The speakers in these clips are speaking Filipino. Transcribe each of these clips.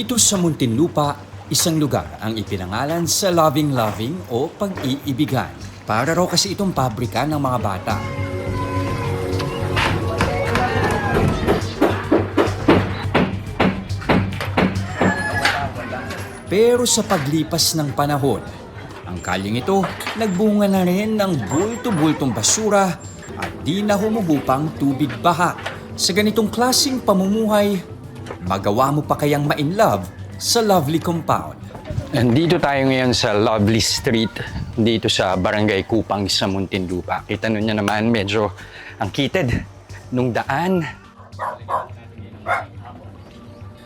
Dito sa Muntinlupa, isang lugar ang ipinangalan sa loving-loving o pag-iibigan. Para raw kasi itong pabrika ng mga bata. Pero sa paglipas ng panahon, ang kalyeng ito nagbunga na rin ng bulto-bultong basura at di na humuhupang tubig baha. Sa ganitong klaseng pamumuhay, magawa mo pa kayang ma-inlove sa Lovely Compound? Nandito tayo ngayon sa Lovely Street, dito sa Barangay Kupang sa Muntinlupa. Kita nyo niya naman, medyo angkited nung daan.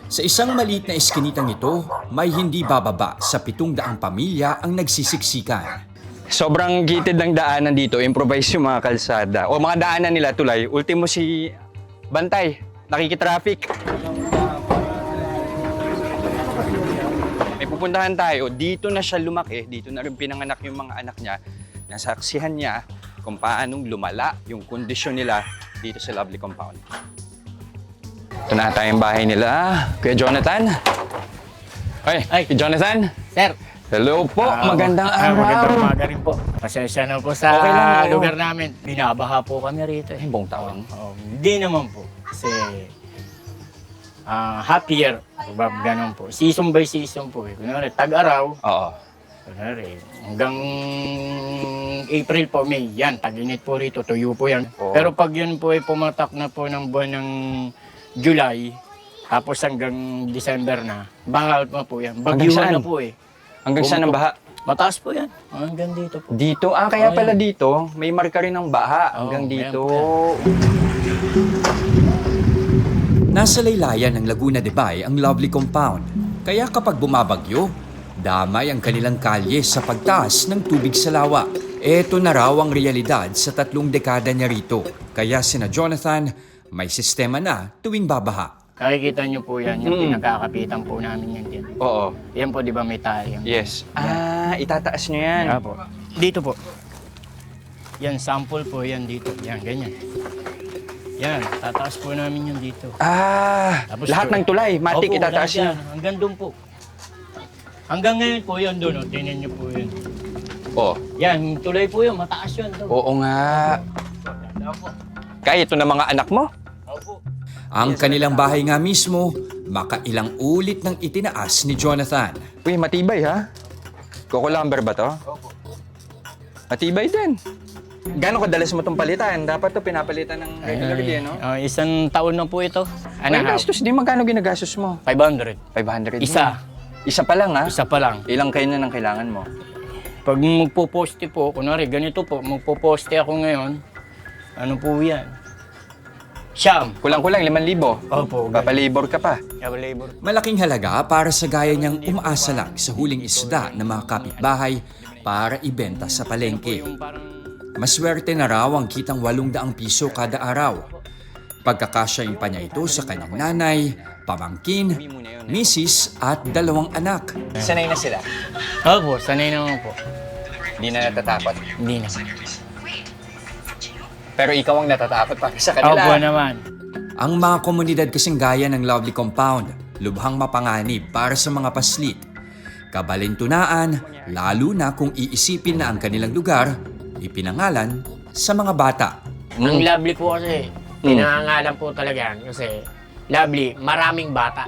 Sa isang maliit na eskinitang ito, may hindi bababa sa 700 pamilya ang nagsisiksikan. Sobrang gitid ng daanan dito, improvise yung mga kalsada. O mga daanan nila tulay, ultimo si Bantay, nakikitraffic. May pupuntahan tayo, dito na siya lumaki, dito na rin pinanganak yung mga anak niya. Nasaksihan niya kung paanong lumala yung kondisyon nila dito sa Lovely Compound. Ito na tayong bahay nila, Kuya Jonathan. Ay, Jonathan. Sir. Hello po, magandang araw. Magandang umaga rin po. Pasensya na po sa Okay lang, oo. lugar namin. Binabaha po kami rito. Ay, buong taon. Hindi naman po. Kasi half year, ganun po. Season by season po. Kunwari, tag-araw. Oo. Kunwari, hanggang April po, May. Yan, tag-init po rito. Tuyo po yan. Oo. Pero pag yun po ay pumatak na po ng buwan ng July, tapos hanggang December na, bahal pa po yan. Hanggang Bagyuhan saan? na po eh. Hanggang saan ang baha? Mataas po yan. Hanggang dito po. Dito? Kaya pala dito, may marka rin ng baha hanggang Oo, dito. Nasa laylayan ng Laguna de Bay ang Lovely Compound. Kaya kapag bumabagyo, damay ang kanilang kalye sa pagtaas ng tubig sa lawa. Ito na raw ang realidad sa 3 dekada niya rito. Kaya sina Jonathan, may sistema na tuwing babaha. Nakikita niyo po yan, yung pinagkakapitan po namin yan din. Oo. Yan po, di ba may tayo? Yes. Itataas nyo yan. Yan po. Dito po. Yan, sample po yan dito. Yan, ganyan. Yan, tataas po namin yan dito. Tapos Lahat ng tulay, matik Opo, itataas lahat nyo. yan. Hanggang doon po. Hanggang ngayon po yan doon, oh. Tingnan niyo po yan. Oo. Yan, tulay po yun, mataas yan doon. Oo nga. Kaya ito na mga anak mo? Opo. Ang kanilang bahay nga mismo, makailang ulit ng itinaas ni Jonathan. Uy, matibay ha? Coco lumber ba to? Opo. Matibay din. Gano'ng kadalas mo itong palitan? Dapat to pinapalitan ng regularly, no? Isang taon na po ito. Ay, gastos din. Magkano ginagastos mo? 500. 500 Isa. Isa pa lang, ha? Isa pa lang. Ilang kayo na ng kailangan mo? Pag magpo-poste po, kunwari ganito po, magpo-poste ako ngayon, ano po yan? Siyam. Kulang-kulang, 5,000. Opo. Papalibor ka pa. Labor. Malaking halaga para sa gaya niyang umaasa lang sa huling isda ng mga kapitbahay para ibenta sa palengke. Yung parang Maswerte na raw ang kitang 800 piso kada araw. Pagkakasyain pa niya ito sa kanyang nanay, pamangkin, misis at 2 anak. Sanay na sila. Opo, sanay naman po. Hindi na natatakot. Hindi na. Pero ikaw ang natatakot para sa kanila. Opo naman. Ang mga komunidad kasing gaya ng Lovely Compound, lubhang mapanganib para sa mga paslit. Kabalintunaan, lalo na kung iisipin na ang kanilang lugar, ipinangalan sa mga bata. Ang lovely po kasi, pinangangalan po talaga yan. Kasi lovely, maraming bata.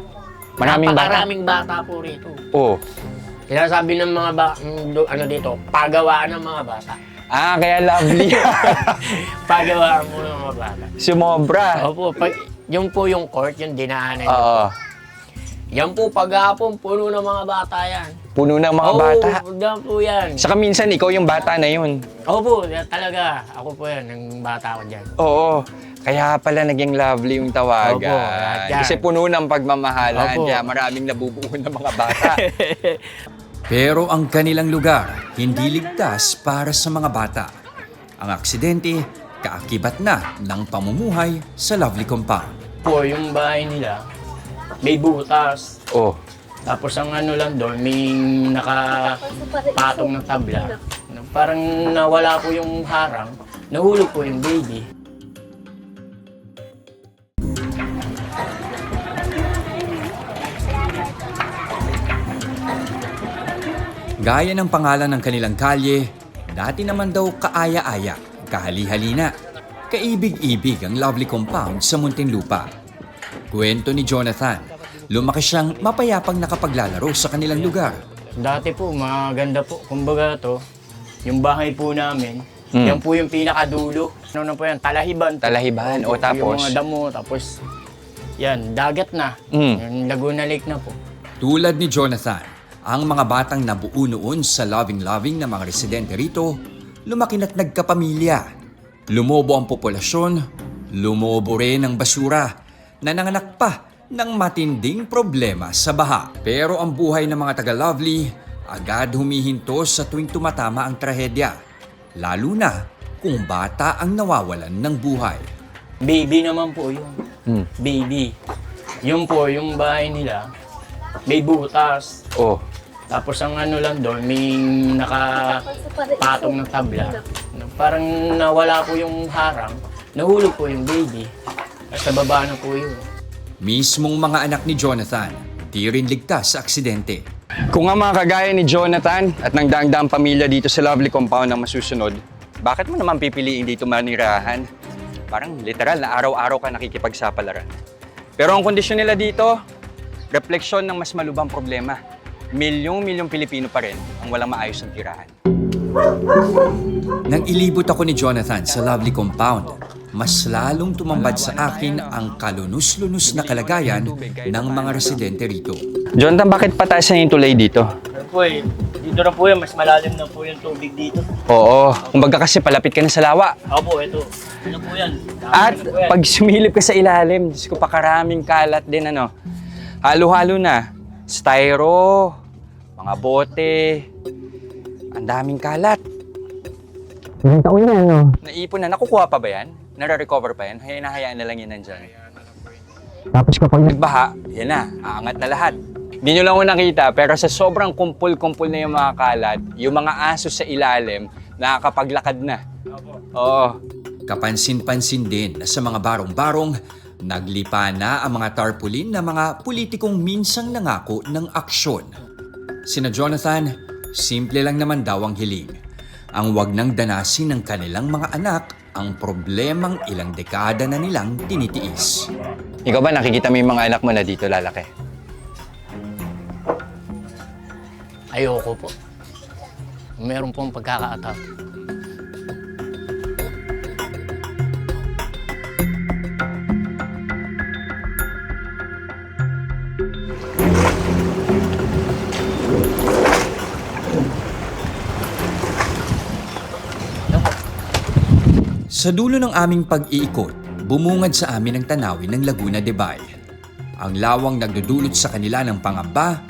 Maraming bata? Napakaraming bata po rito. Oo. Sinasabi ng mga ano dito, pagawaan ng mga bata. Kaya lovely. Pagawaan po ng mga bata. Sumobra. Opo, yung po yung court, yung dinaanan niyo. Oo. Yan po paghapon, puno ng mga bata yan. Puno ng mga Oo, bata. yan po yan. Saka minsan ikaw yung bata na yun. Opo, talaga. Ako po yan, ng bata ko dyan. Oo. Kaya pala naging lovely yung tawagan. Opo, yan. Kasi puno ng pagmamahalan. Opo. Kaya maraming nabubuo ng mga bata. Pero ang kanilang lugar, hindi ligtas para sa mga bata. Ang aksidente, kaakibat na ng pamumuhay sa Lovely Compound. Po, yung bahay nila, may butas. Oh. Tapos ang ano lang doon, may nakapatong ng tabla. Parang nawala po yung harang, nahulog po yung baby. Gaya ng pangalan ng kanilang kalye, dati naman daw kaaya-aya, kahali-halina, kaibig-ibig ang lovely compound sa Muntinlupa. Kwento ni Jonathan, lumaki siyang mapayapang nakapaglalaro sa kanilang lugar. Dati po, maganda po. Kumbaga to, yung bahay po namin, yan po yung pinakadulo. Ano na po yan? Talahiban. Talahiban, o tapos? Yung mga damo, tapos yan, dagat na. Yung Laguna Lake na po. Tulad ni Jonathan, ang mga batang nabuo noon sa loving-loving na mga residente rito, lumaki na't nagkapamilya. Lumobo ang populasyon, lumobo rin ang basura, nananganak pa ng matinding problema sa baha. Pero ang buhay ng mga taga-Lovely agad humihinto sa tuwing tumatama ang trahedya. Lalo na kung bata ang nawawalan ng buhay. Baby naman po yun. Baby. Yung po, yung bahay nila, may butas. Oh. Tapos ang ano lang doon, may nakapatong ng tabla. Parang nawala po yung harang, nahulog po yung baby. At sa baba na po yun. Mismong mga anak ni Jonathan, di rin ligtas sa aksidente. Kung nga mga kagaya ni Jonathan at ng daang-daang pamilya dito sa lovely compound ang masusunod, bakit mo naman pipiliin dito manirahan? Parang literal na araw-araw ka nakikipagsapalaran. Pero ang kondisyon nila dito, refleksyon ng mas malubhang problema. Milyong-milyong Pilipino pa rin ang walang maayos ng tirahan. Nang ilibot ako ni Jonathan sa lovely compound, mas lalong tumambad sa akin ang kalunus-lunus na kalagayan ng mga residente rito. Jonathan, bakit pataas na yung tulay dito? Ano po eh, dito na po yan, mas malalim na po yung tubig dito. Oo, kumbaga kasi palapit ka na sa lawa. Opo, ito. Ano po yan? At pag sumilip ka sa ilalim, Diyos ko, pakaraming kalat din ano. Halo-halo na. Styro, mga bote, ang daming kalat. Ilang taon na, no? Naipon na. Nakukuha pa ba yan? Nare-recover pa yan? Hinahayaan na lang yan nandyan. Tapos kapag Nagbaha, yan na. Aangat na lahat. Hindi nyo lang ko nakita, pero sa sobrang kumpul-kumpul na yung mga kalat, yung mga aso sa ilalim, nakakapaglakad na. Oo. Kapansin-pansin din na sa mga barong-barong, naglipa na ang mga tarpaulin na mga politikong minsang nangako ng aksyon. Sina Jonathan, simple lang naman daw ang hiling. Ang wag nang danasin ng kanilang mga anak ang problemang ilang dekada na nilang tinitiis. Ikaw ba nakikita mo yung mga anak mo na dito lalaki? ayoko po. Meron pong pagkakataon. Sa dulo ng aming pag-iikot, bumungad sa amin ang tanawin ng Laguna de Bay. Ang lawang nagdudulot sa kanila ng pangamba,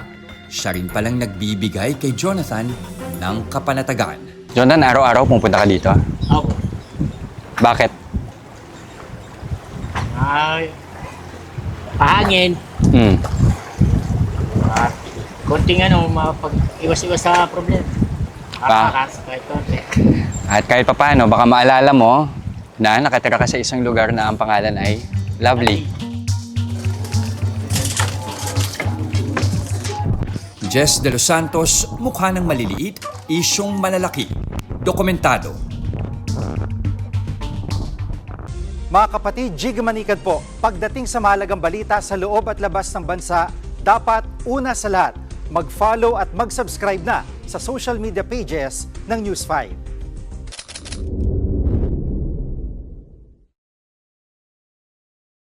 siya rin palang nagbibigay kay Jonathan ng kapanatagan. Jonathan, araw-araw pumunta ka dito? Ako. Bakit? Ay, pahangin. Konting mapag-iwas-iwas sa problema. Kahit konti. At kahit papaano, baka maalala mo na nakatira ka sa isang lugar na ang pangalan ay Lovely. Jess De Los Santos, mukha ng maliliit, isyong malalaki. Dokumentado. Mga kapatid, Jig Manikad po. Pagdating sa mahalagang balita sa loob at labas ng bansa, dapat una sa lahat, mag-follow at mag-subscribe na sa social media pages ng News 5.